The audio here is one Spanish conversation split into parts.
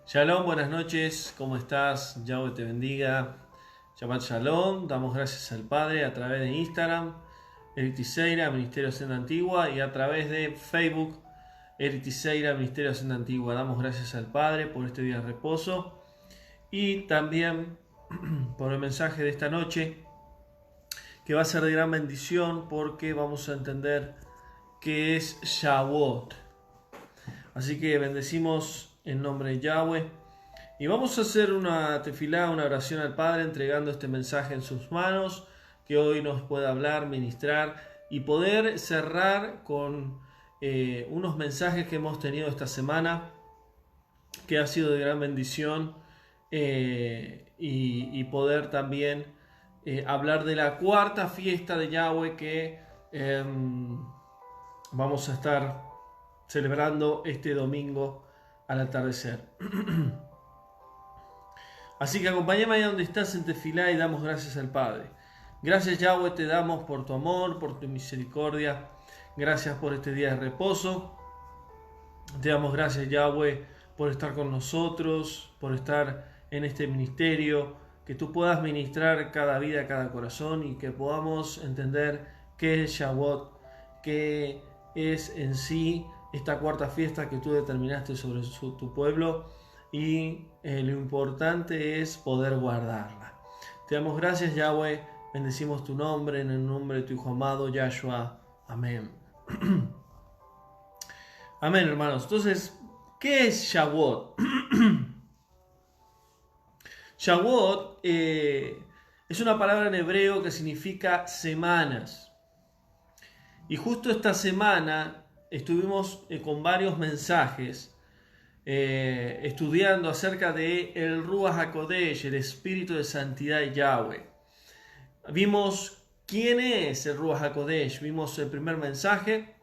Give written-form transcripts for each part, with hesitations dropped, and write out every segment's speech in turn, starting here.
Shalom, buenas noches, ¿cómo estás? Yahweh te bendiga. Shabbat Shalom, damos gracias al Padre a través de Instagram, Eritiseira, Ministerio Senda Antigua, y a través de Facebook, Eritiseira, Ministerio Senda Antigua. Damos gracias al Padre por este día de reposo y también por el mensaje de esta noche, que va a ser de gran bendición porque vamos a entender qué es Shavuot. Así que bendecimos en nombre de Yahweh y vamos a hacer una tefilá, una oración al Padre, entregando este mensaje en sus manos, que hoy nos pueda hablar, ministrar y poder cerrar con unos mensajes que hemos tenido esta semana, que ha sido de gran bendición, y poder también hablar de la cuarta fiesta de Yahweh que vamos a estar celebrando este domingo al atardecer. Así que acompáñame ahí donde estás en tefilá y damos gracias al Padre. Gracias, Yahweh, te damos por tu amor, por tu misericordia. Gracias por este día de reposo. Te damos gracias, Yahweh, por estar con nosotros, por estar en este ministerio, que tú puedas ministrar cada vida, cada corazón, y que podamos entender qué es Shavuot, qué es en sí esta cuarta fiesta que tú determinaste sobre tu pueblo, y lo importante es poder guardarla. Te damos gracias, Yahweh, bendecimos tu nombre en el nombre de tu Hijo amado, Yahshua. Amén. Amén, hermanos. Entonces, ¿qué es Shavuot? Shavuot es una palabra en hebreo que significa semanas. Y justo esta semana estuvimos con varios mensajes estudiando acerca de el Ruach HaKodesh, el Espíritu de Santidad de Yahweh. Vimos quién es el Ruach HaKodesh, vimos el primer mensaje,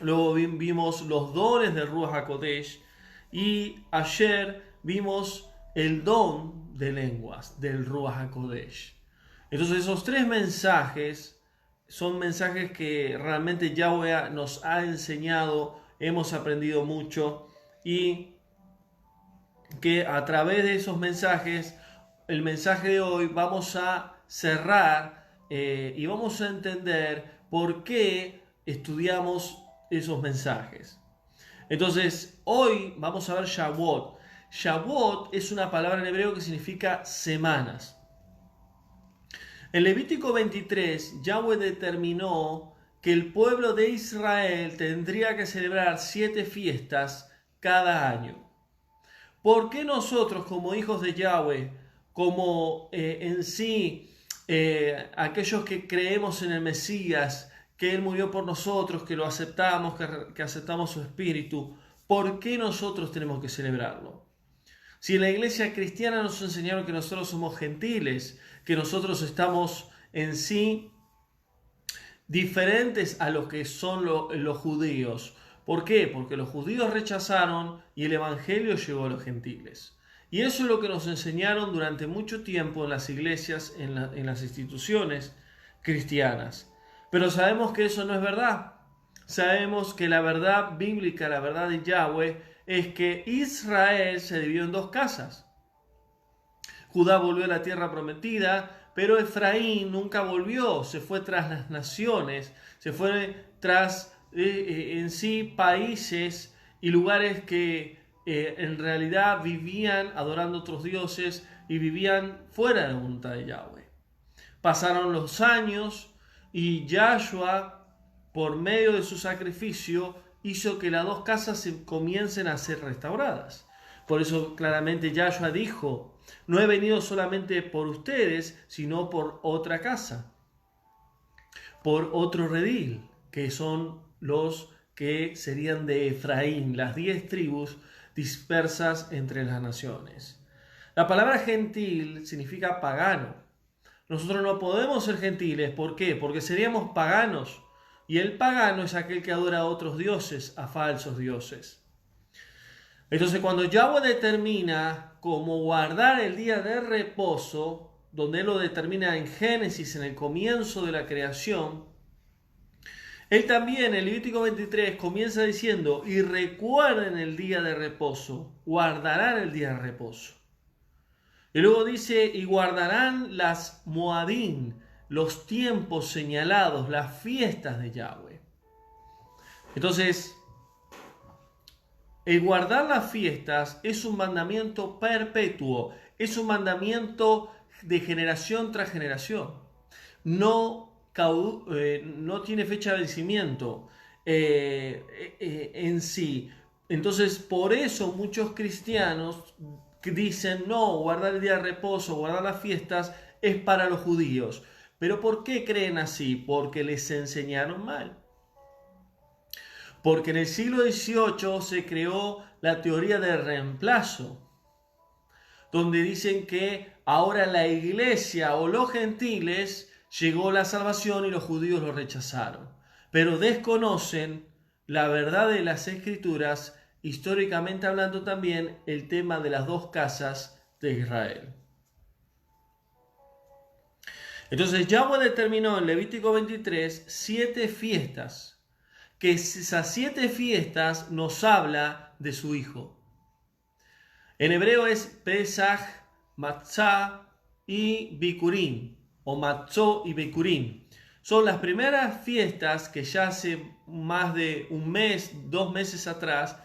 luego vimos los dones del Ruach HaKodesh, y ayer vimos el don de lenguas del Ruach HaKodesh. Entonces esos tres mensajes son mensajes que realmente Yahweh nos ha enseñado, hemos aprendido mucho, y que a través de esos mensajes, el mensaje de hoy, vamos a cerrar y vamos a entender por qué estudiamos esos mensajes. Entonces, hoy vamos a ver Shavuot. Shavuot es una palabra en hebreo que significa semanas. En Levítico 23, Yahweh determinó que el pueblo de Israel tendría que celebrar 7 fiestas cada año. ¿Por qué nosotros, como hijos de Yahweh, como en sí aquellos que creemos en el Mesías, que Él murió por nosotros, que lo aceptamos, que aceptamos su espíritu, por qué nosotros tenemos que celebrarlo? Si en la iglesia cristiana nos enseñaron que nosotros somos gentiles, que nosotros estamos en sí diferentes a los que son los judíos. ¿Por qué? Porque los judíos rechazaron y el evangelio llegó a los gentiles. Y eso es lo que nos enseñaron durante mucho tiempo en las iglesias, en las instituciones cristianas. Pero sabemos que eso no es verdad. Sabemos que la verdad bíblica, la verdad de Yahweh, es que Israel se dividió en 2 casas. Judá volvió a la tierra prometida, pero Efraín nunca volvió, se fue tras las naciones, se fue tras en sí países y lugares que en realidad vivían adorando otros dioses y vivían fuera de la voluntad de Yahweh. Pasaron los años y Yahshua, por medio de su sacrificio, hizo que las 2 casas se comiencen a ser restauradas. Por eso claramente Yahshua dijo: no he venido solamente por ustedes, sino por otra casa, por otro redil, que son los que serían de Efraín, las 10 tribus dispersas entre las naciones. La palabra gentil significa pagano. Nosotros no podemos ser gentiles. ¿Por qué? Porque seríamos paganos. Y el pagano es aquel que adora a otros dioses, a falsos dioses. Entonces, cuando Yahweh determina cómo guardar el día de reposo, donde Él lo determina en Génesis, en el comienzo de la creación, Él también, en Levítico 23, comienza diciendo, y recuerden el día de reposo, guardarán el día de reposo. Y luego dice, y guardarán las Moadim, los tiempos señalados, las fiestas de Yahweh. Entonces, el guardar las fiestas es un mandamiento perpetuo, es un mandamiento de generación tras generación. No tiene fecha de vencimiento en sí. Entonces, por eso muchos cristianos dicen, no, guardar el día de reposo, guardar las fiestas es para los judíos. ¿Pero por qué creen así? Porque les enseñaron mal. Porque en el siglo XVIII se creó la teoría del reemplazo, donde dicen que ahora la iglesia o los gentiles llegó la salvación y los judíos lo rechazaron. Pero desconocen la verdad de las escrituras, históricamente hablando también el tema de las dos casas de Israel. Entonces Yahweh determinó en Levítico 23 7 fiestas, que esas 7 fiestas nos habla de su Hijo. En hebreo es Pesach, Matzah y Bikurim, o Matzó y Bikurim. Son las primeras fiestas que ya hace más de un mes, 2 meses atrás,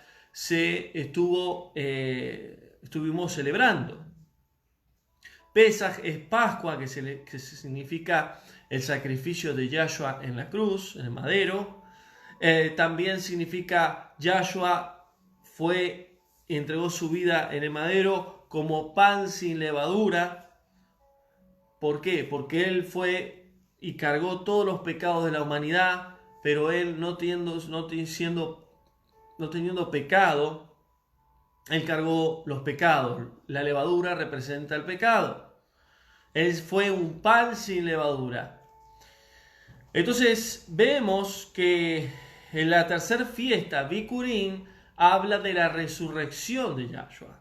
estuvimos celebrando. Pesach es Pascua, que significa el sacrificio de Yahshua en la cruz, en el madero. También significa Yahshua entregó su vida en el madero como pan sin levadura. ¿Por qué? Porque Él fue y cargó todos los pecados de la humanidad, pero Él no teniendo pecado, Él cargó los pecados. La levadura representa el pecado. Él fue un pan sin levadura. Entonces vemos que en la tercera fiesta, Bikurim, habla de la resurrección de Yahshua.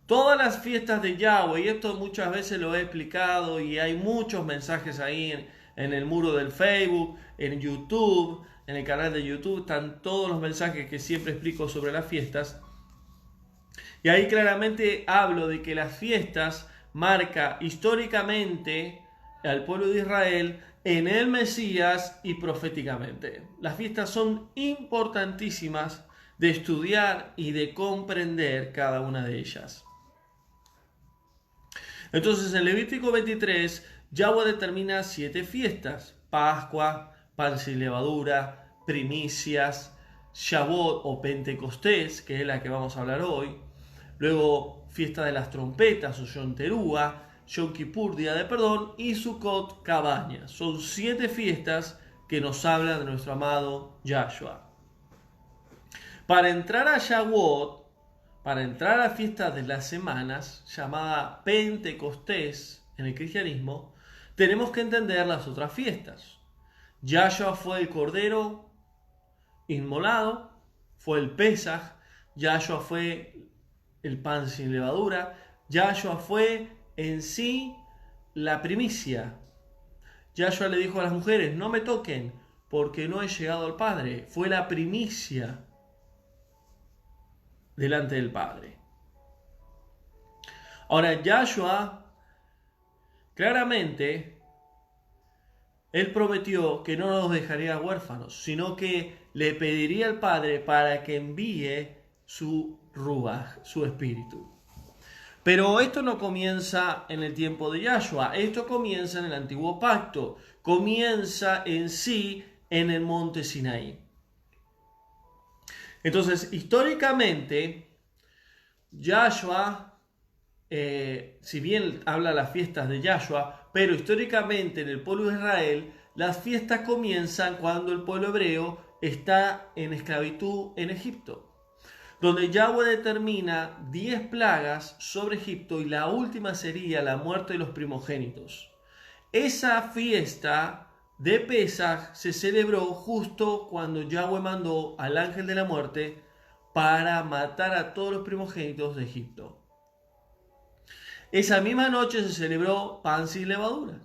Todas las fiestas de Yahweh, y esto muchas veces lo he explicado y hay muchos mensajes ahí en el muro del Facebook, en YouTube, en el canal de YouTube, están todos los mensajes que siempre explico sobre las fiestas. Y ahí claramente hablo de que las fiestas marca históricamente al pueblo de Israel en el Mesías y proféticamente. Las fiestas son importantísimas de estudiar y de comprender cada una de ellas. Entonces en Levítico 23, Yahweh determina 7 fiestas: Pascua, pan sin levadura, primicias, Shavuot o Pentecostés, que es la que vamos a hablar hoy. Luego fiesta de las trompetas o Yom Teruah, Yom Kippur, día de perdón, y Sukkot, cabaña. Son 7 fiestas que nos hablan de nuestro amado Yahshua. Para entrar a Shavuot, para entrar a la fiesta de las semanas, llamada Pentecostés en el cristianismo, tenemos que entender las otras fiestas. Yahshua fue el cordero inmolado, fue el Pesaj, Yahshua fue el pan sin levadura, Yahshua fue en sí la primicia. Yahshua le dijo a las mujeres, no me toquen porque no he llegado al Padre. Fue la primicia delante del Padre. Ahora, Yahshua, claramente, Él prometió que no nos dejaría huérfanos, sino que le pediría al Padre para que envíe su Ruach, su espíritu. Pero esto no comienza en el tiempo de Yahshua, esto comienza en el antiguo pacto, comienza en sí en el monte Sinaí. Entonces, históricamente, Yahshua, si bien habla de las fiestas de Yahshua, pero históricamente en el pueblo de Israel, las fiestas comienzan cuando el pueblo hebreo está en esclavitud en Egipto, donde Yahweh determina 10 plagas sobre Egipto y la última sería la muerte de los primogénitos. Esa fiesta de Pesaj se celebró justo cuando Yahweh mandó al ángel de la muerte para matar a todos los primogénitos de Egipto. Esa misma noche se celebró pan sin levadura.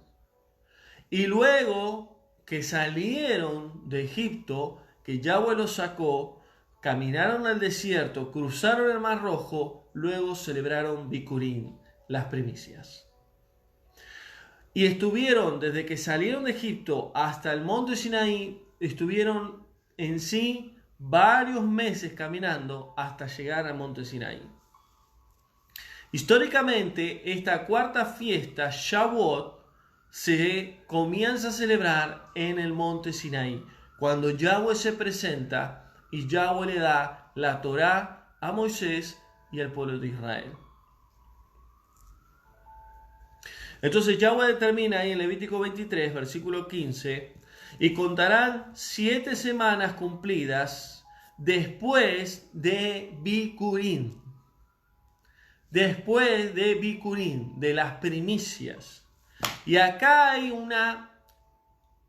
Y luego, que salieron de Egipto, que Yahweh los sacó, caminaron al desierto, cruzaron el Mar Rojo, luego celebraron Bikurim, las primicias. Y estuvieron, desde que salieron de Egipto hasta el monte Sinaí, estuvieron en sí varios meses caminando hasta llegar al monte Sinaí. Históricamente, esta cuarta fiesta, Shavuot, se comienza a celebrar en el monte Sinaí, cuando Yahweh se presenta y Yahweh le da la Torá a Moisés y al pueblo de Israel. Entonces Yahweh determina ahí en Levítico 23, versículo 15, y contarán 7 semanas cumplidas después de Bikurim. Después de Bikurim, de las primicias. Y acá hay una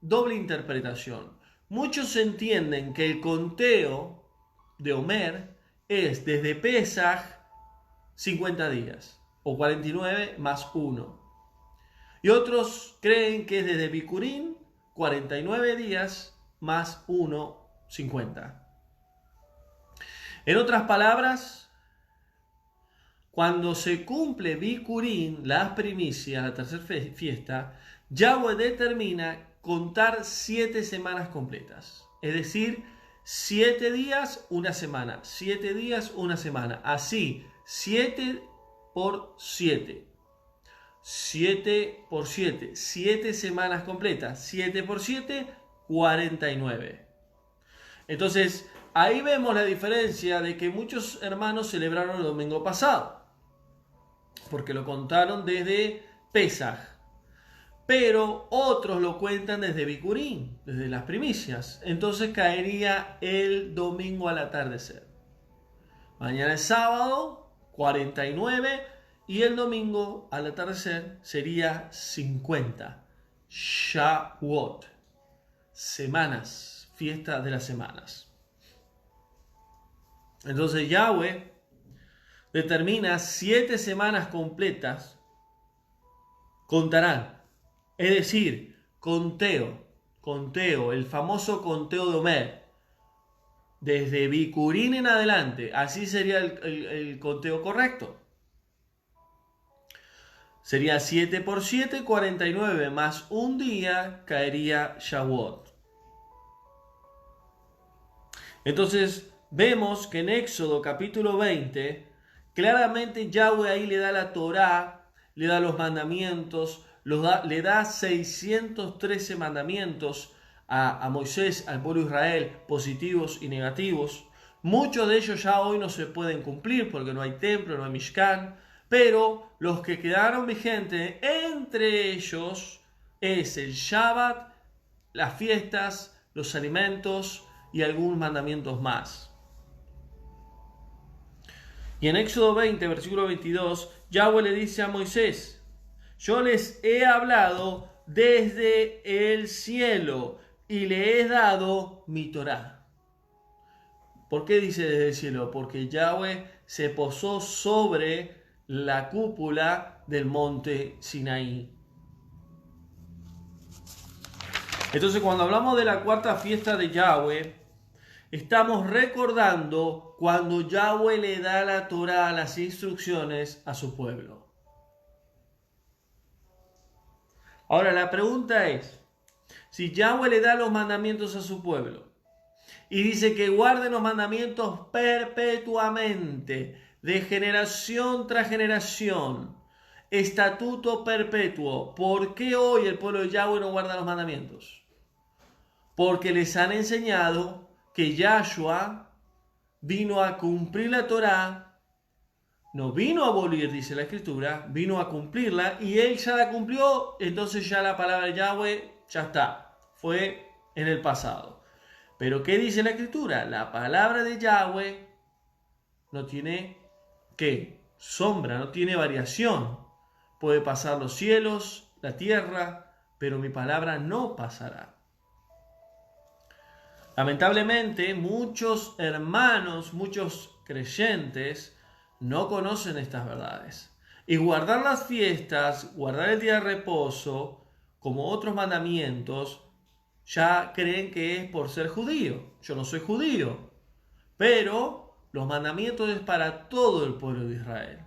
doble interpretación. Muchos entienden que el conteo de Omer es desde Pesaj 50 días, o 49 más 1. Y otros creen que es desde Bikurim 49 días más 1, 50. En otras palabras, cuando se cumple Bikurim, las primicias, la tercera fiesta, Yahweh determina contar 7 semanas completas. Es decir, 7 días, una semana. 7 días, una semana. Así, 7 por 7. 7 por 7. 7 semanas completas. 7 por 7, 49. Entonces, ahí vemos la diferencia de que muchos hermanos celebraron el domingo pasado, porque lo contaron desde Pesaj, pero otros lo cuentan desde Bikurim, desde las primicias. Entonces caería el domingo al atardecer. Mañana es sábado, 49, y el domingo al atardecer sería 50. Shavuot, semanas, fiesta de las semanas. Entonces Yahweh determina 7 semanas completas contarán. Es decir, conteo, el famoso conteo de Omer. Desde Bikurim en adelante, así sería el conteo correcto. Sería 7 por 7, 49, más un día caería Shavuot. Entonces, vemos que en Éxodo capítulo 20, claramente Yahweh ahí le da la Torá, le da los mandamientos, le da 613 mandamientos a Moisés, al pueblo de Israel, positivos y negativos. Muchos de ellos ya hoy no se pueden cumplir porque no hay templo, no hay Mishkan, pero los que quedaron vigentes, entre ellos, es el Shabbat, las fiestas, los alimentos y algunos mandamientos más. Y en Éxodo 20, versículo 22, Yahweh le dice a Moisés: yo les he hablado desde el cielo y le he dado mi Torá. ¿Por qué dice desde el cielo? Porque Yahweh se posó sobre la cúpula del monte Sinaí. Entonces, cuando hablamos de la cuarta fiesta de Yahweh, estamos recordando cuando Yahweh le da la Torá, las instrucciones a su pueblo. Ahora la pregunta es, si Yahweh le da los mandamientos a su pueblo y dice que guarden los mandamientos perpetuamente, de generación tras generación, estatuto perpetuo, ¿por qué hoy el pueblo de Yahweh no guarda los mandamientos? Porque les han enseñado que Yahshua vino a cumplir la Torá, no vino a abolir, dice la Escritura, vino a cumplirla, y él ya la cumplió. Entonces ya la palabra de Yahweh ya está, fue en el pasado. Pero ¿qué dice la Escritura? La palabra de Yahweh no tiene ¿qué? Sombra, no tiene variación. Puede pasar los cielos, la tierra, pero mi palabra no pasará. Lamentablemente, muchos hermanos, muchos creyentes no conocen estas verdades. Y guardar las fiestas, guardar el día de reposo, como otros mandamientos, ya creen que es por ser judío. Yo no soy judío, pero los mandamientos es para todo el pueblo de Israel.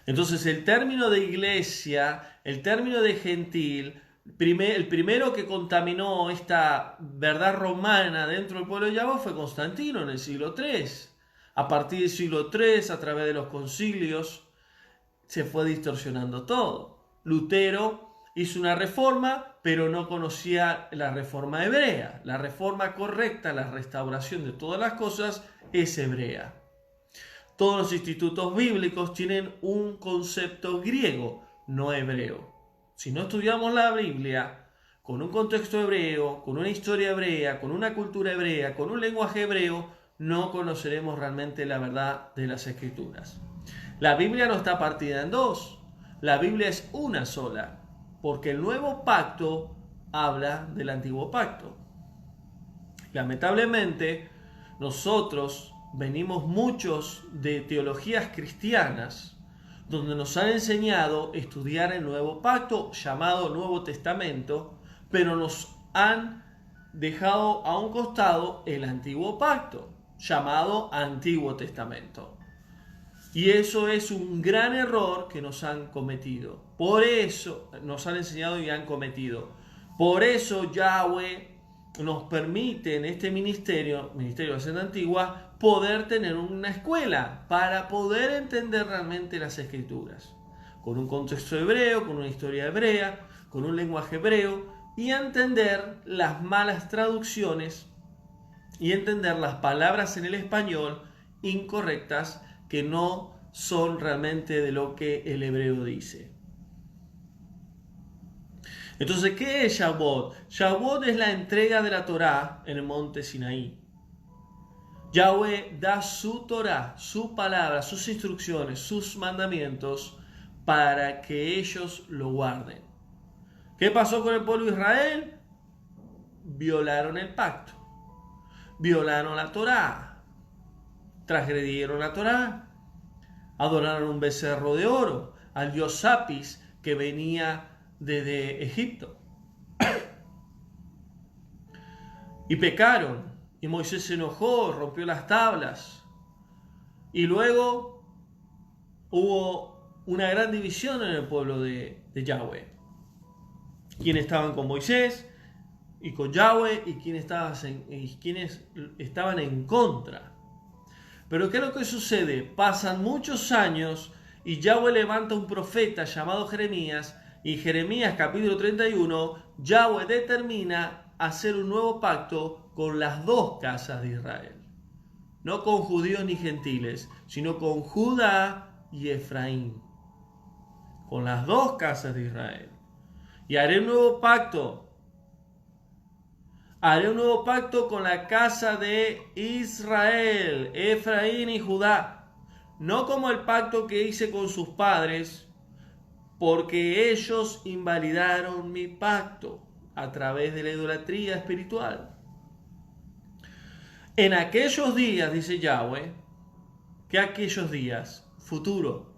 Entonces el término de iglesia, el término de gentil, el primero que contaminó esta verdad romana dentro del pueblo de Yahweh fue Constantino en el siglo III. A partir del siglo III, a través de los concilios, se fue distorsionando todo. Lutero hizo una reforma, pero no conocía la reforma hebrea. La reforma correcta, la restauración de todas las cosas, es hebrea. Todos los institutos bíblicos tienen un concepto griego, no hebreo. Si no estudiamos la Biblia con un contexto hebreo, con una historia hebrea, con una cultura hebrea, con un lenguaje hebreo, no conoceremos realmente la verdad de las Escrituras. La Biblia no está partida en dos. La Biblia es una sola, porque el nuevo pacto habla del antiguo pacto. Lamentablemente, nosotros venimos muchos de teologías cristianas donde nos han enseñado a estudiar el nuevo pacto llamado Nuevo Testamento, pero nos han dejado a un costado el antiguo pacto llamado Antiguo Testamento. Y eso es un gran error que nos han cometido. Por eso nos han enseñado y han cometido. Por eso Yahweh nos permite en este ministerio de Hacienda Antigua, poder tener una escuela para poder entender realmente las Escrituras. Con un contexto hebreo, con una historia hebrea, con un lenguaje hebreo, y entender las malas traducciones y entender las palabras en el español incorrectas que no son realmente de lo que el hebreo dice. Entonces, ¿qué es Shavuot? Shavuot es la entrega de la Torá en el monte Sinaí. Yahweh da su Torá, su palabra, sus instrucciones, sus mandamientos para que ellos lo guarden. ¿Qué pasó con el pueblo de Israel? Violaron el pacto, violaron la Torá, transgredieron la Torá, adoraron un becerro de oro, al dios Apis que venía desde Egipto. Y pecaron, y Moisés se enojó, rompió las tablas. Y luego hubo una gran división en el pueblo de Yahweh. Quienes estaban con Moisés y con Yahweh y quienes estaban en contra. Pero ¿qué es lo que sucede? Pasan muchos años y Yahweh levanta un profeta llamado Jeremías. Y Jeremías capítulo 31, Yahweh determina hacer un nuevo pacto con las dos casas de Israel. No con judíos ni gentiles, sino con Judá y Efraín. Con las dos casas de Israel. Y haré un nuevo pacto. Haré un nuevo pacto con la casa de Israel, Efraín y Judá. No como el pacto que hice con sus padres, porque ellos invalidaron mi pacto a través de la idolatría espiritual. En aquellos días, dice Yahweh, que aquellos días, futuro,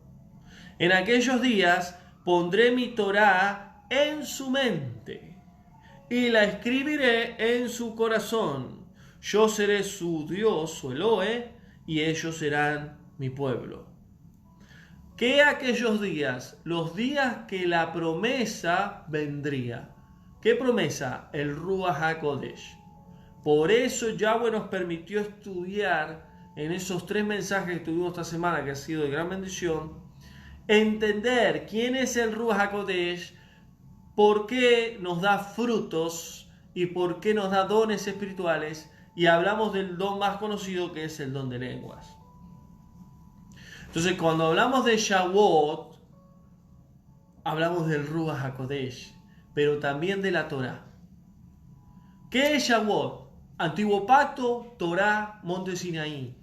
en aquellos días pondré mi Torá en su mente y la escribiré en su corazón. Yo seré su Dios, su Elohe, y ellos serán mi pueblo. ¿Qué aquellos días? Los días que la promesa vendría. ¿Qué promesa? El Ruach HaKodesh. Por eso Yahweh nos permitió estudiar en esos 3 mensajes que tuvimos esta semana, que ha sido de gran bendición, entender quién es el Ruach HaKodesh, por qué nos da frutos y por qué nos da dones espirituales, y hablamos del don más conocido, que es el don de lenguas. Entonces, cuando hablamos de Shavuot, hablamos del Ruach HaKodesh, pero también de la Torá. ¿Qué es Shavuot? Antiguo pacto, Torá, monte Sinaí.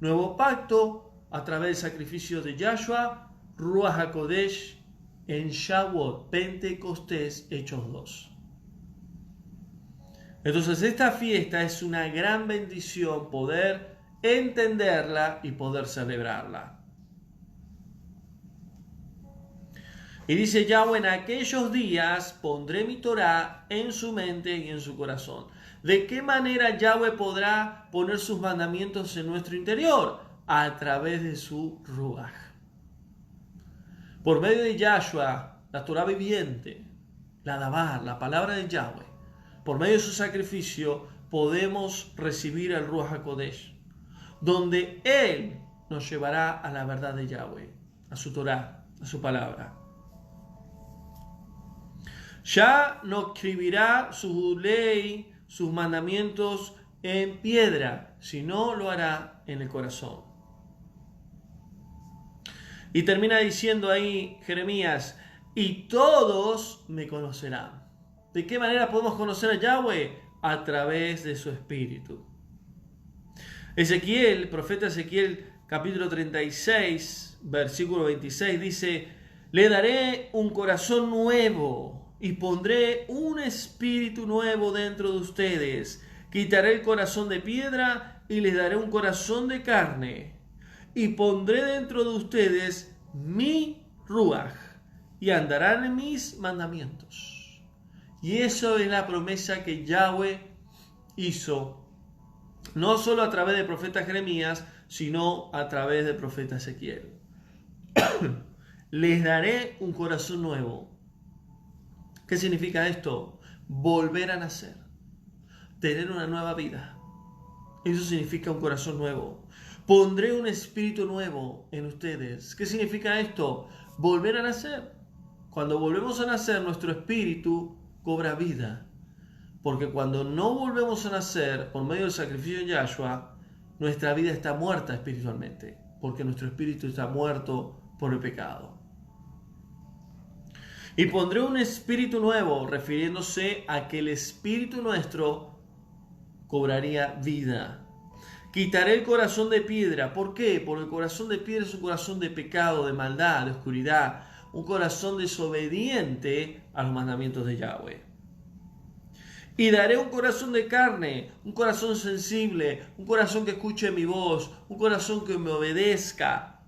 Nuevo pacto, a través del sacrificio de Yahshua, Ruach HaKodesh, en Shavuot, Pentecostés, Hechos 2. Entonces, esta fiesta es una gran bendición poder entenderla y poder celebrarla. Y dice Yahweh, en aquellos días pondré mi Torá en su mente y en su corazón. ¿De qué manera Yahweh podrá poner sus mandamientos en nuestro interior? A través de su Ruach. Por medio de Yahshua, la Torá viviente, la Dabar, la palabra de Yahweh, por medio de su sacrificio podemos recibir el Ruach HaKodesh, donde Él nos llevará a la verdad de Yahweh, a su Torá, a su palabra. Ya no escribirá su ley, sus mandamientos en piedra, sino lo hará en el corazón. Y termina diciendo ahí Jeremías, y todos me conocerán. ¿De qué manera podemos conocer a Yahweh? A través de su Espíritu. Ezequiel, profeta Ezequiel, capítulo 36, versículo 26, dice, le daré un corazón nuevo y pondré un espíritu nuevo dentro de ustedes. Quitaré el corazón de piedra y les daré un corazón de carne. Y pondré dentro de ustedes mi Ruach y andarán en mis mandamientos. Y eso es la promesa que Yahweh hizo, no solo a través del profeta Jeremías, sino a través del profeta Ezequiel. Les daré un corazón nuevo. ¿Qué significa esto? Volver a nacer, tener una nueva vida. Eso significa un corazón nuevo. Pondré un espíritu nuevo en ustedes. ¿Qué significa esto? Volver a nacer. Cuando volvemos a nacer, nuestro espíritu cobra vida. Porque cuando no volvemos a nacer por medio del sacrificio de Yahshua, nuestra vida está muerta espiritualmente. Porque nuestro espíritu está muerto por el pecado. Y pondré un espíritu nuevo, refiriéndose a que el espíritu nuestro cobraría vida. Quitaré el corazón de piedra. ¿Por qué? Porque el corazón de piedra es un corazón de pecado, de maldad, de oscuridad. Un corazón desobediente a los mandamientos de Yahweh. Y daré un corazón de carne, un corazón sensible, un corazón que escuche mi voz, un corazón que me obedezca.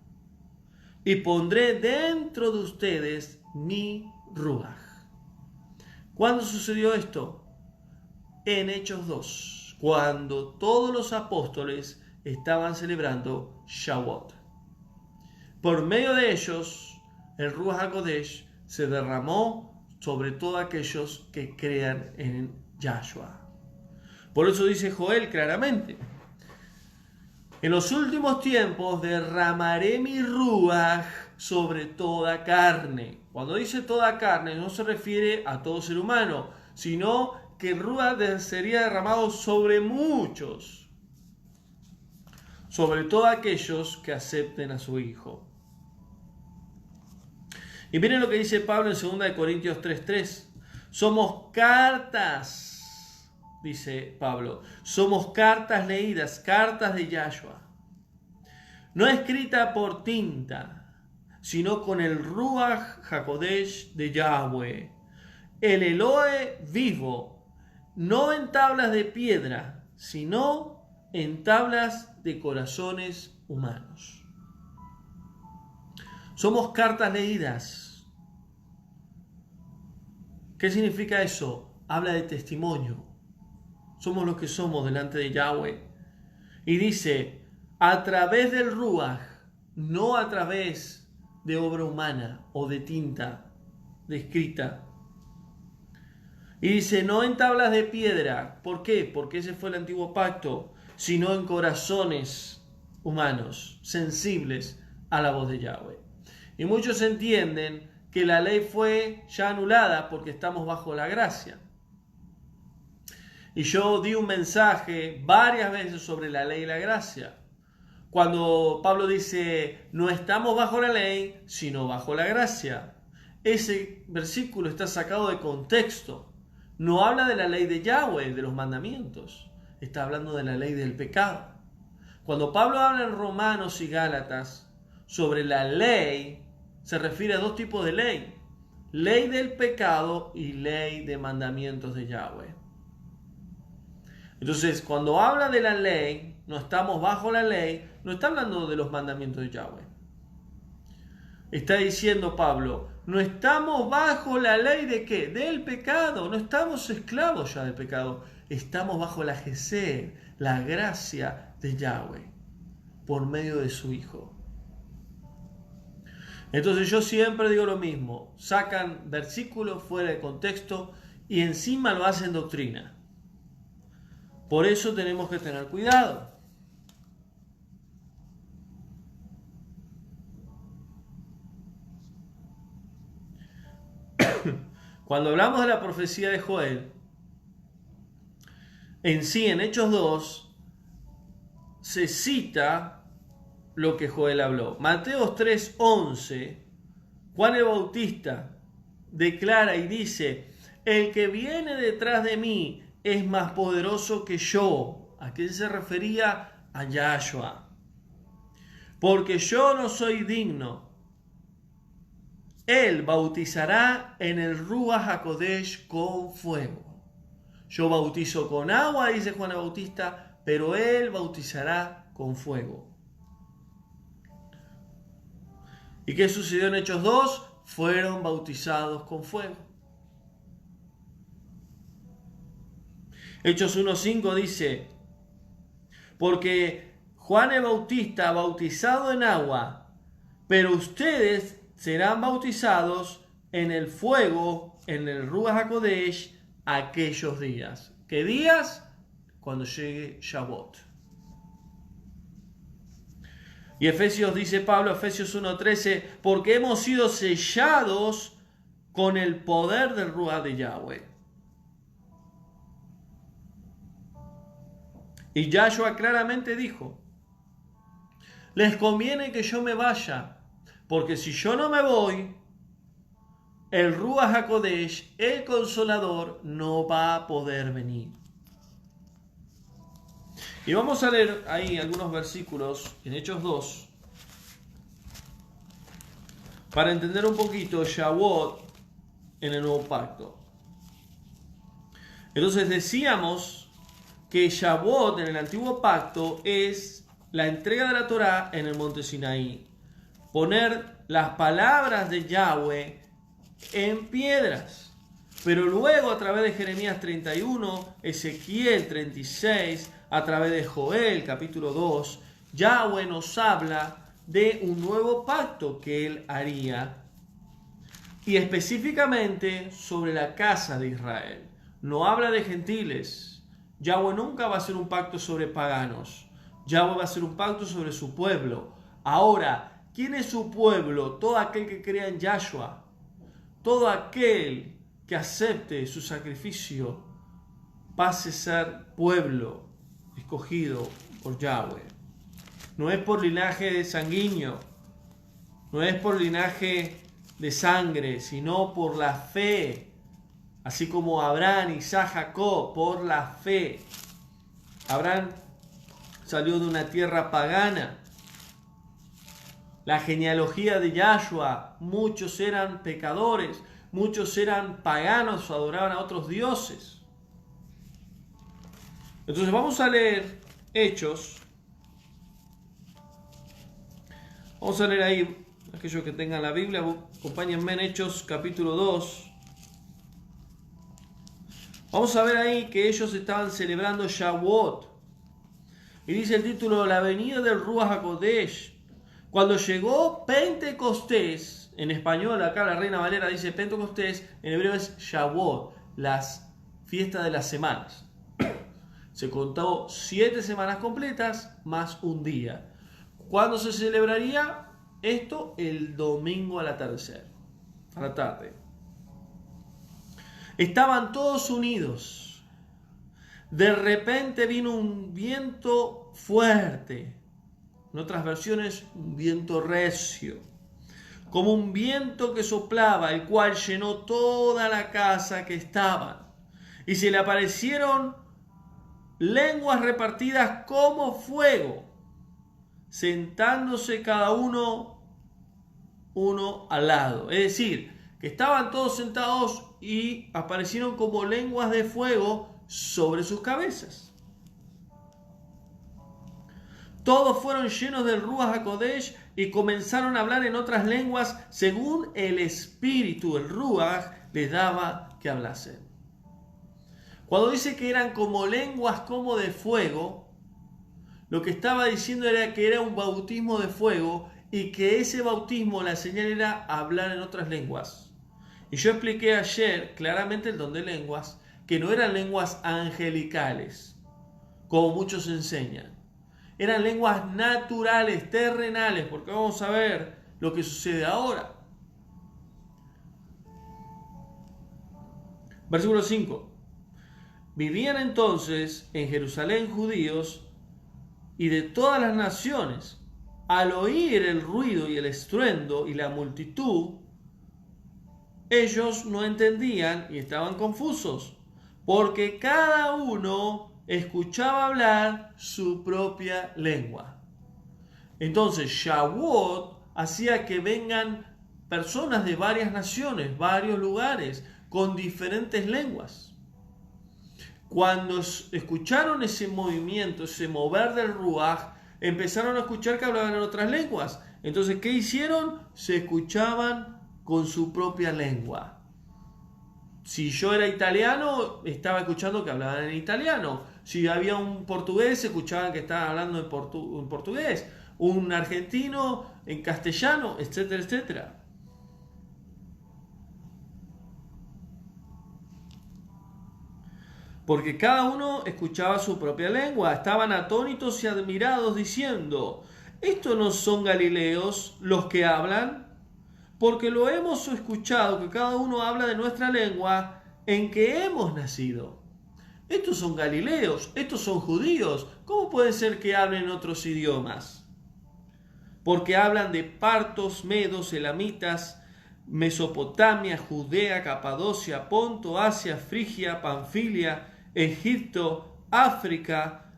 Y pondré dentro de ustedes mi Ruach. ¿Cuándo sucedió esto? En Hechos 2, cuando todos los apóstoles estaban celebrando Shavuot. Por medio de ellos, el Ruach HaKodesh se derramó sobre todos aquellos que crean en Yahshua. Por eso dice Joel claramente, en los últimos tiempos derramaré mi Ruach sobre toda carne. Cuando dice toda carne no se refiere a todo ser humano, sino que el Ruach sería derramado sobre muchos, sobre todos aquellos que acepten a su Hijo. Y miren lo que dice Pablo en 2 Corintios 3:3. Somos cartas, dice Pablo, somos cartas leídas, cartas de Yahshua, no escrita por tinta, sino con el Ruach HaKodesh de Yahweh, el Elohe vivo, no en tablas de piedra, sino en tablas de corazones humanos. Somos cartas leídas. ¿Qué significa eso? Habla de testimonio. Somos los que somos delante de Yahweh. Y dice, a través del Ruach, no a través de obra humana o de tinta, de escrita. Y dice, no en tablas de piedra. ¿Por qué? Porque ese fue el antiguo pacto, sino en corazones humanos, sensibles a la voz de Yahweh. Y muchos entienden que la ley fue ya anulada porque estamos bajo la gracia. Y yo di un mensaje varias veces sobre la ley y la gracia. Cuando Pablo dice, no estamos bajo la ley, sino bajo la gracia. Ese versículo está sacado de contexto. No habla de la ley de Yahweh, de los mandamientos. Está hablando de la ley del pecado. Cuando Pablo habla en Romanos y Gálatas sobre la ley, se refiere a dos tipos de ley. Ley del pecado y ley de mandamientos de Yahweh. Entonces, cuando habla de la ley, no estamos bajo la ley, no está hablando de los mandamientos de Yahweh. Está diciendo Pablo, no estamos bajo la ley de ¿qué? Del pecado, no estamos esclavos ya del pecado, estamos bajo la Gesed, la gracia de Yahweh, por medio de su Hijo. Entonces yo siempre digo lo mismo, sacan versículos fuera de contexto y encima lo hacen doctrina. Por eso tenemos que tener cuidado. Cuando hablamos de la profecía de Joel, en sí, en Hechos 2, se cita lo que Joel habló. Mateo 3:11, Juan el Bautista declara y dice, el que viene detrás de mí es más poderoso que yo. ¿A quién se refería? A Yahshua. Porque yo no soy digno. Él bautizará en el Ruach HaKodesh con fuego. Yo bautizo con agua, dice Juan el Bautista, pero él bautizará con fuego. ¿Y qué sucedió en Hechos 2? Fueron bautizados con fuego. Hechos 1:5 dice, porque Juan el Bautista bautizado en agua, pero ustedes serán bautizados en el fuego, en el Ruach HaKodesh, aquellos días. ¿Qué días? Cuando llegue Shavuot. Y Efesios, dice Pablo, Efesios 1:13, porque hemos sido sellados con el poder del Ruach de Yahweh. Y Yahshua claramente dijo, les conviene que yo me vaya, porque si yo no me voy, el Ruach HaKodesh, el Consolador, no va a poder venir. Y vamos a leer ahí algunos versículos en Hechos 2 para entender un poquito Shavuot en el Nuevo Pacto. Entonces decíamos que Shavuot en el Antiguo Pacto es la entrega de la Torá en el monte Sinaí. Poner las palabras de Yahweh en piedras. Pero luego a través de Jeremías 31, Ezequiel 36, a través de Joel capítulo 2, Yahweh nos habla de un nuevo pacto que él haría. Y específicamente sobre la casa de Israel. No habla de gentiles. Yahweh nunca va a hacer un pacto sobre paganos. Yahweh va a hacer un pacto sobre su pueblo. Ahora, ¿quién es su pueblo? Todo aquel que crea en Yahshua. Todo aquel que acepte su sacrificio pase a ser pueblo escogido por Yahweh. No es por linaje sanguíneo. No es por linaje de sangre, sino por la fe. Así como Abraham, Isaac, Jacob, por la fe. Abraham salió de una tierra pagana. La genealogía de Yahshua, muchos eran pecadores, muchos eran paganos o adoraban a otros dioses. Entonces vamos a leer Hechos. Vamos a leer ahí, aquellos que tengan la Biblia, acompáñenme en Hechos capítulo 2. Vamos a ver ahí que ellos estaban celebrando Shavuot. Y dice el título, la venida del Ruach HaKodesh. Cuando llegó Pentecostés, en español acá la Reina Valera dice Pentecostés, en hebreo es Shavuot, las fiestas de las semanas. Se contó 7 semanas completas más un día. ¿Cuándo se celebraría esto? El domingo al atardecer, a la tarde. Estaban todos unidos. De repente vino un viento fuerte. En otras versiones, un viento recio. Como un viento que soplaba, el cual llenó toda la casa que estaban. Y se le aparecieron lenguas repartidas como fuego, sentándose cada uno al lado. Es decir, que estaban todos sentados y aparecieron como lenguas de fuego sobre sus cabezas. Todos fueron llenos del Ruach HaKodesh y comenzaron a hablar en otras lenguas según el Espíritu, el Ruach, les daba que hablasen. Cuando dice que eran como lenguas como de fuego, lo que estaba diciendo era que era un bautismo de fuego y que ese bautismo, la señal era hablar en otras lenguas. Y yo expliqué ayer claramente el don de lenguas, que no eran lenguas angelicales, como muchos enseñan. Eran lenguas naturales, terrenales, porque vamos a ver lo que sucede ahora. Versículo 5. Vivían entonces en Jerusalén judíos y de todas las naciones. Al oír el ruido y el estruendo y la multitud, ellos no entendían y estaban confusos, porque cada uno escuchaba hablar su propia lengua. Entonces Shavuot hacía que vengan personas de varias naciones, varios lugares, con diferentes lenguas. Cuando escucharon ese movimiento, ese mover del Ruach, empezaron a escuchar que hablaban en otras lenguas. Entonces, ¿qué hicieron? Se escuchaban con su propia lengua. Si yo era italiano, estaba escuchando que hablaban en italiano. Si había un portugués, escuchaban que estaban hablando en portugués. Un argentino en castellano, etcétera, etcétera. Porque cada uno escuchaba su propia lengua. Estaban atónitos y admirados diciendo: ¿estos no son galileos los que hablan? Porque lo hemos escuchado que cada uno habla de nuestra lengua en que hemos nacido. Estos son galileos, estos son judíos. ¿Cómo puede ser que hablen otros idiomas? Porque hablan de partos, medos, elamitas, Mesopotamia, Judea, Capadocia, Ponto, Asia, Frigia, Panfilia, Egipto, África,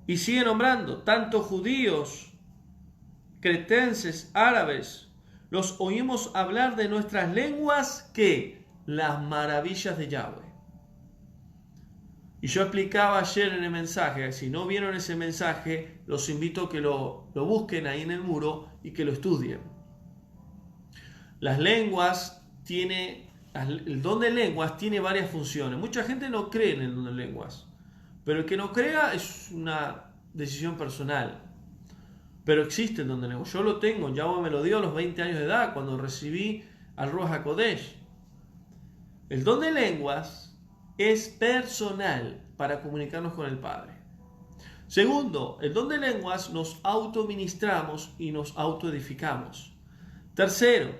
y sigue nombrando, tanto judíos, cretenses, árabes. Los oímos hablar de nuestras lenguas que las maravillas de Yahweh. Y yo explicaba ayer en el mensaje, si no vieron ese mensaje, los invito a que lo busquen ahí en el muro y que lo estudien. Las lenguas el don de lenguas tiene varias funciones. Mucha gente no cree en el don de lenguas, pero el que no crea es una decisión personal. Pero existe el don de lenguas. Yo lo tengo, Yahweh me lo dio a los 20 años de edad, cuando recibí al Ruach HaKodesh. El don de lenguas es personal para comunicarnos con el Padre. Segundo, el don de lenguas nos autoministramos y nos autoedificamos. Tercero,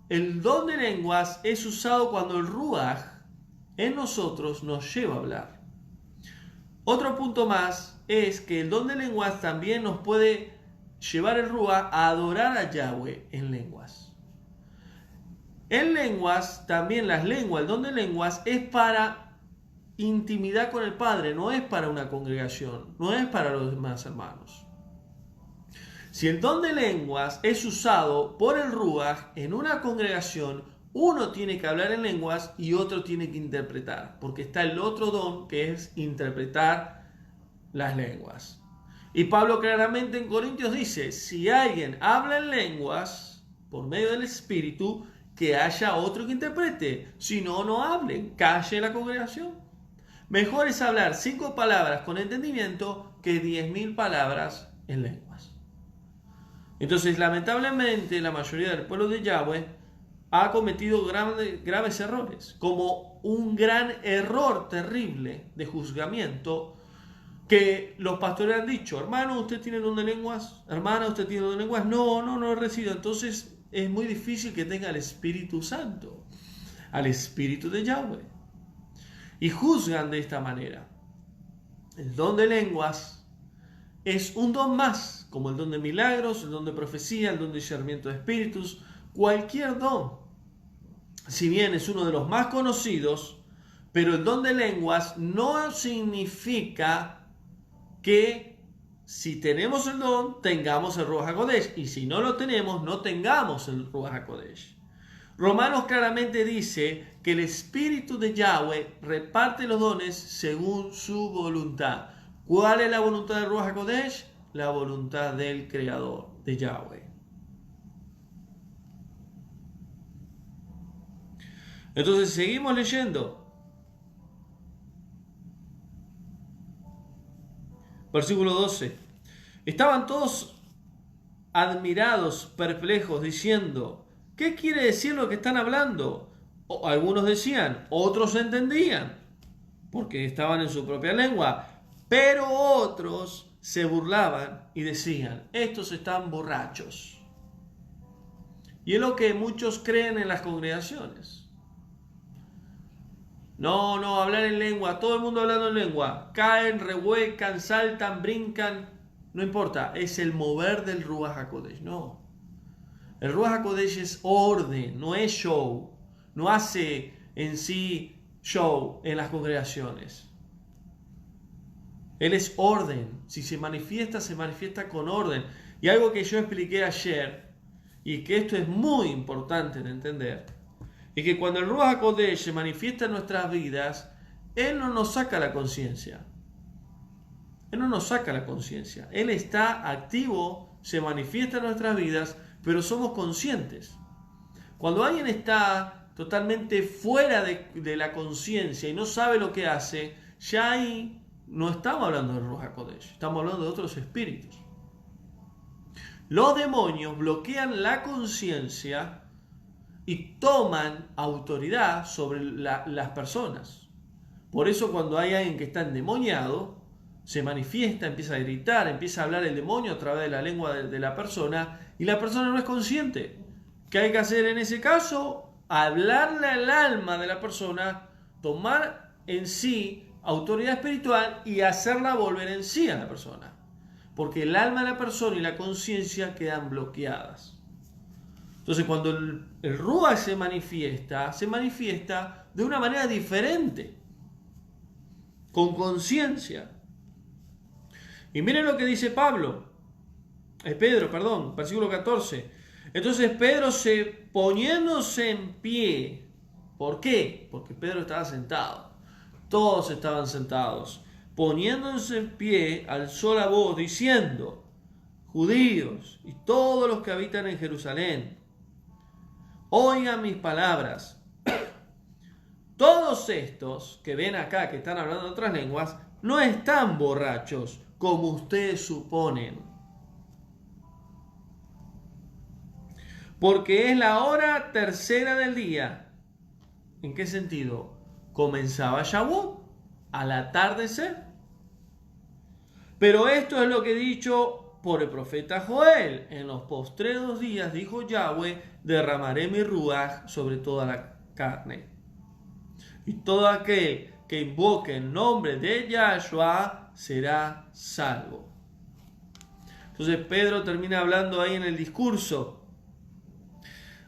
el don de lenguas es usado cuando el Ruach en nosotros nos lleva a hablar. Otro punto más es que el don de lenguas también nos puede llevar el Ruach a adorar a Yahweh en lenguas. En lenguas, también las lenguas, el don de lenguas es para intimidad con el Padre, no es para una congregación, no es para los demás hermanos. Si el don de lenguas es usado por el Ruach en una congregación, uno tiene que hablar en lenguas y otro tiene que interpretar, porque está el otro don que es interpretar las lenguas. Y Pablo claramente en Corintios dice, si alguien habla en lenguas por medio del Espíritu, que haya otro que interprete. Si no, no hablen, calle la congregación. Mejor es hablar 5 palabras con entendimiento que 10.000 palabras en lenguas. Entonces, lamentablemente, la mayoría del pueblo de Yahweh ha cometido graves errores, como un gran error terrible de juzgamiento, que los pastores han dicho: hermano, ¿usted tiene don de lenguas? Hermana, ¿usted tiene don de lenguas? No he recibido. Entonces es muy difícil que tenga el Espíritu Santo, al Espíritu de Yahweh. Y juzgan de esta manera. El don de lenguas es un don más, como el don de milagros, el don de profecía, el don de discernimiento de espíritus, cualquier don. Si bien es uno de los más conocidos, pero el don de lenguas no significa que si tenemos el don, tengamos el Ruach HaKodesh, y si no lo tenemos, no tengamos el Ruach HaKodesh. Romanos claramente dice que el Espíritu de Yahweh reparte los dones según su voluntad. ¿Cuál es la voluntad del Ruach HaKodesh? La voluntad del Creador, de Yahweh. Entonces seguimos leyendo. Versículo 12. Estaban todos admirados, perplejos, diciendo: ¿qué quiere decir lo que están hablando? Algunos decían, otros entendían, porque estaban en su propia lengua. Pero otros se burlaban y decían: estos están borrachos. Y es lo que muchos creen en las congregaciones. No, hablar en lengua, todo el mundo hablando en lengua. Caen, revuelcan, saltan, brincan. No importa, es el mover del Ruach HaKodesh. No. El Ruach HaKodesh es orden, no es show. No hace en sí show en las congregaciones. Él es orden. Si se manifiesta con orden. Y algo que yo expliqué ayer, y que esto es muy importante de entender, es que cuando el Ruach HaKodesh se manifiesta en nuestras vidas, Él no nos saca la conciencia. Él no nos saca la conciencia. Él está activo, se manifiesta en nuestras vidas, pero somos conscientes. Cuando alguien está totalmente fuera de la conciencia y no sabe lo que hace, ya ahí no estamos hablando del Ruach HaKodesh, estamos hablando de otros espíritus. Los demonios bloquean la conciencia y toman autoridad sobre las personas. Por eso cuando hay alguien que está endemoniado, se manifiesta, empieza a gritar, empieza a hablar el demonio a través de la lengua de la persona, y la persona no es consciente. ¿Qué hay que hacer en ese caso? Hablarle al alma de la persona, tomar en sí autoridad espiritual y hacerla volver en sí a la persona. Porque el alma de la persona y la conciencia quedan bloqueadas. Entonces cuando el Ruach se manifiesta de una manera diferente, con conciencia. Y miren lo que dice Pedro, versículo 14. Entonces Pedro poniéndose en pie. ¿Por qué? Porque Pedro estaba sentado. Todos estaban sentados. Poniéndose en pie, alzó la voz diciendo: judíos y todos los que habitan en Jerusalén, oigan mis palabras. Todos estos que ven acá, que están hablando en otras lenguas, no están borrachos, como ustedes suponen. Porque es la hora tercera del día. ¿En qué sentido? Comenzaba Shavuot, al atardecer. Pero esto es lo que he dicho por el profeta Joel: en los postreros días, dijo Yahweh, derramaré mi ruaj sobre toda la carne. Y todo aquel que invoque el nombre de Yahshua será salvo. Entonces Pedro termina hablando ahí en el discurso: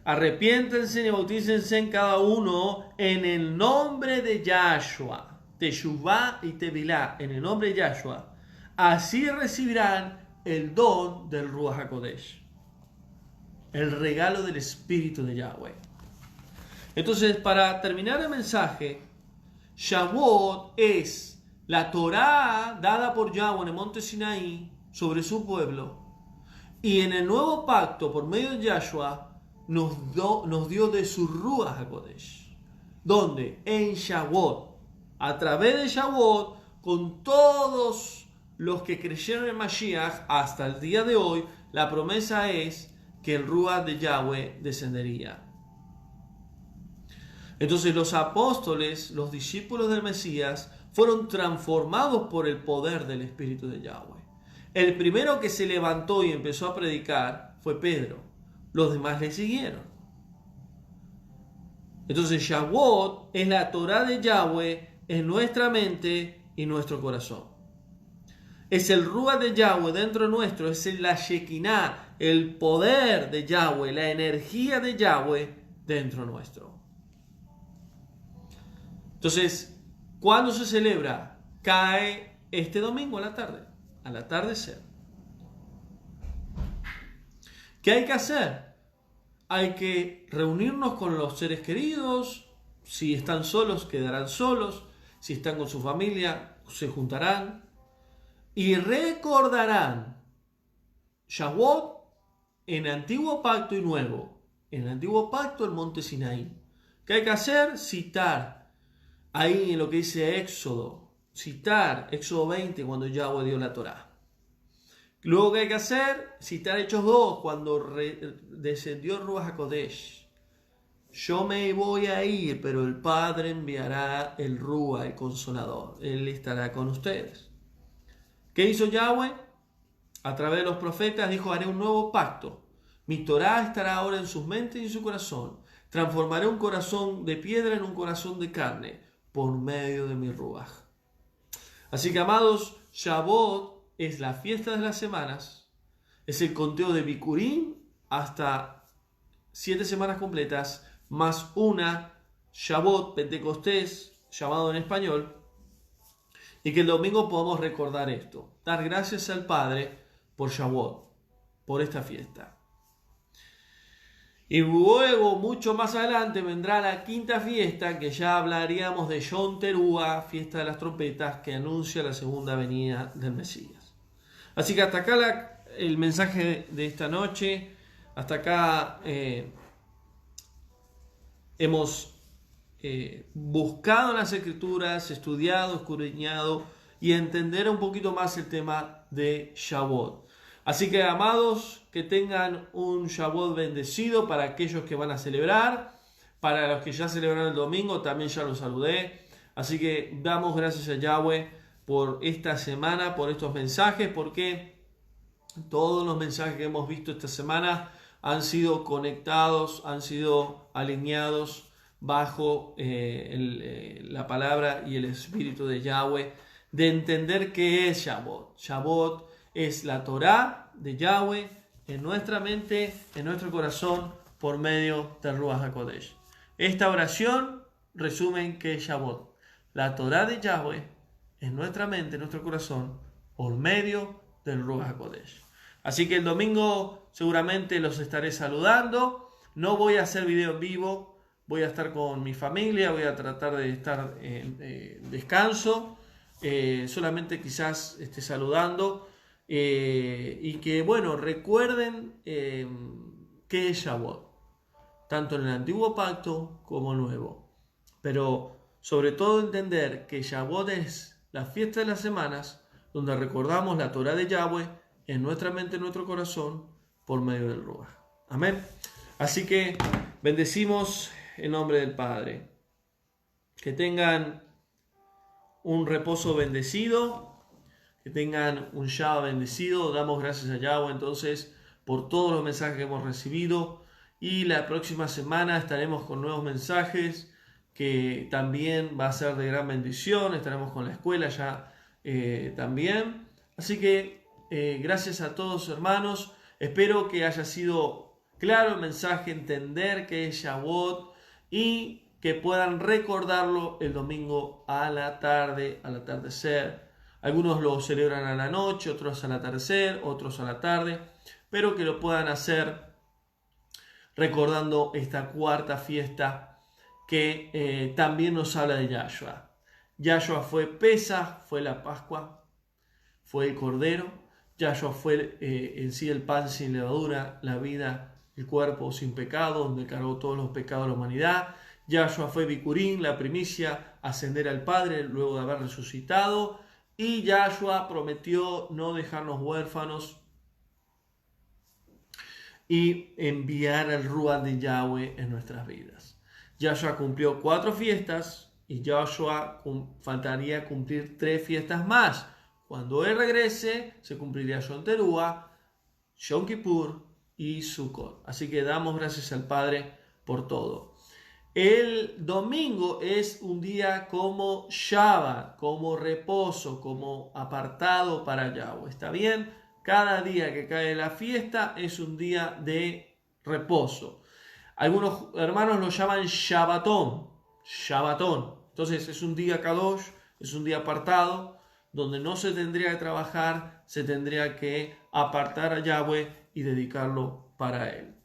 arrepiéntense y bautícense en cada uno en el nombre de Yahshua, Teshuvah y Tevilá, en el nombre de Yahshua. Así recibirán el don del Ruach HaKodesh, el regalo del Espíritu de Yahweh. Entonces, para terminar el mensaje, Shavuot es la Torá dada por Yahweh en el monte Sinaí sobre su pueblo, y en el nuevo pacto por medio de Yahshua nos dio de su Ruach HaKodesh. ¿Dónde? En Shavuot. A través de Shavuot, con todos los que creyeron en Mashiach hasta el día de hoy, la promesa es que el Ruach de Yahweh descendería. Entonces los apóstoles, los discípulos del Mesías, fueron transformados por el poder del Espíritu de Yahweh. El primero que se levantó y empezó a predicar fue Pedro. Los demás le siguieron. Entonces Shavuot es la Torá de Yahweh en nuestra mente y nuestro corazón. Es el Ruach de Yahweh dentro nuestro, es la Shekinah, el poder de Yahweh, la energía de Yahweh dentro nuestro. Entonces, ¿cuándo se celebra? Cae este domingo a la tarde, al atardecer. ¿Qué hay que hacer? Hay que reunirnos con los seres queridos. Si están solos, quedarán solos. Si están con su familia, se juntarán. y recordarán Shavuot en Antiguo Pacto y Nuevo. En el Antiguo Pacto, el monte Sinaí. ¿Qué hay que hacer? Citar ahí en lo que dice Éxodo. Citar Éxodo 20 cuando Yahweh dio la Torá. Luego, ¿qué hay que hacer? Citar Hechos 2 cuando descendió el Ruach HaKodesh. Yo me voy a ir, pero el Padre enviará el Ruach, el Consolador. Él estará con ustedes. ¿Qué hizo Yahweh? A través de los profetas dijo: haré un nuevo pacto. Mi Torá estará ahora en sus mentes y en su corazón. Transformaré un corazón de piedra en un corazón de carne por medio de mi Ruach. Así que, amados, Shavuot es la fiesta de las semanas. Es el conteo de Bikurim hasta 7 semanas completas, más una Shavuot, Pentecostés, llamado en español. Y que el domingo podamos recordar esto. Dar gracias al Padre por Shavuot, por esta fiesta. Y luego, mucho más adelante, vendrá la quinta fiesta, que ya hablaríamos de Yom Teruah, fiesta de las trompetas, que anuncia la segunda venida del Mesías. Así que hasta acá el mensaje de esta noche. Hasta acá hemos buscado en las Escrituras, estudiado, escudriñado y entender un poquito más el tema de Shavuot. Así que, amados, que tengan un Shavuot bendecido para aquellos que van a celebrar. Para los que ya celebraron el domingo, también ya los saludé. Así que damos gracias a Yahweh por esta semana, por estos mensajes, porque todos los mensajes que hemos visto esta semana han sido conectados, han sido alineados bajo la palabra y el espíritu de Yahweh, de entender qué es Shavuot. Shavuot es la Torá de Yahweh en nuestra mente, en nuestro corazón, por medio del Ruach HaKodesh. Esta oración resume en qué es Shavuot. La Torá de Yahweh en nuestra mente, en nuestro corazón, por medio del Ruach HaKodesh. Así que el domingo seguramente los estaré saludando. No voy a hacer video en vivo. Voy a estar con mi familia. Voy a tratar de estar en descanso. Solamente quizás esté saludando. Y que, bueno, recuerden qué es Shavuot, tanto en el Antiguo Pacto como Nuevo. Pero sobre todo entender que Shavuot es la fiesta de las semanas, donde recordamos la Torá de Yahweh en nuestra mente, en nuestro corazón, por medio del Ruach. Amén. Así que bendecimos en nombre del Padre. Que tengan un reposo bendecido. Que tengan un Shabbat bendecido. Damos gracias a Yahweh entonces por todos los mensajes que hemos recibido. Y la próxima semana estaremos con nuevos mensajes que también va a ser de gran bendición. Estaremos con la escuela ya también. Así que gracias a todos, hermanos. Espero que haya sido claro el mensaje, entender qué es Shavuot y que puedan recordarlo el domingo a la tarde, al atardecer. Algunos lo celebran a la noche, otros al atardecer, otros a la tarde, pero que lo puedan hacer recordando esta cuarta fiesta que también nos habla de Yahshua. Yahshua fue Pesaj, fue la Pascua, fue el Cordero. Yahshua fue en sí el pan sin levadura, la vida, el cuerpo sin pecado, donde cargó todos los pecados de la humanidad. Yahshua fue Bikurim, la primicia, ascender al Padre luego de haber resucitado. Y Yahshua prometió no dejarnos huérfanos y enviar el Ruach de Yahweh en nuestras vidas. Yahshua cumplió 4 fiestas y Yahshua faltaría cumplir 3 fiestas más. Cuando Él regrese, se cumpliría Yom Teruah, Yom Kippur y Sukkot. Así que damos gracias al Padre por todo. El domingo es un día como Shabbat, como reposo, como apartado para Yahweh. ¿Está bien? Cada día que cae la fiesta es un día de reposo. Algunos hermanos lo llaman Shabbatón. Entonces es un día Kadosh, es un día apartado, donde no se tendría que trabajar, se tendría que apartar a Yahweh y dedicarlo para Él.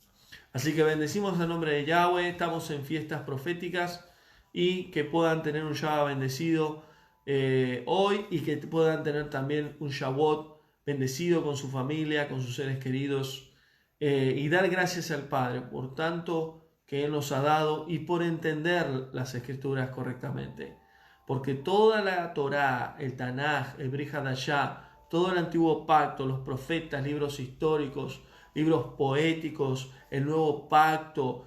Así que bendecimos el nombre de Yahweh, estamos en fiestas proféticas y que puedan tener un Shabbat bendecido hoy y que puedan tener también un Shavuot bendecido con su familia, con sus seres queridos, y dar gracias al Padre por tanto que Él nos ha dado y por entender las Escrituras correctamente. Porque toda la Torá, el Tanaj, el Brit Hadashah, todo el Antiguo Pacto, los profetas, libros históricos, libros poéticos, el Nuevo Pacto,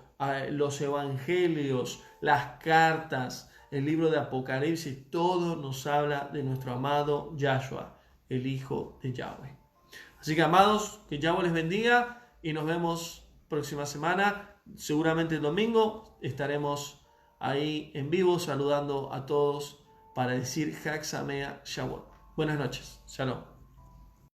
los Evangelios, las cartas, el libro de Apocalipsis, todo nos habla de nuestro amado Yahshua, el Hijo de Yahweh. Así que, amados, que Yahweh les bendiga y nos vemos próxima semana. Seguramente el domingo estaremos ahí en vivo saludando a todos para decir Chag Sameach Shavuot. Buenas noches. Shalom.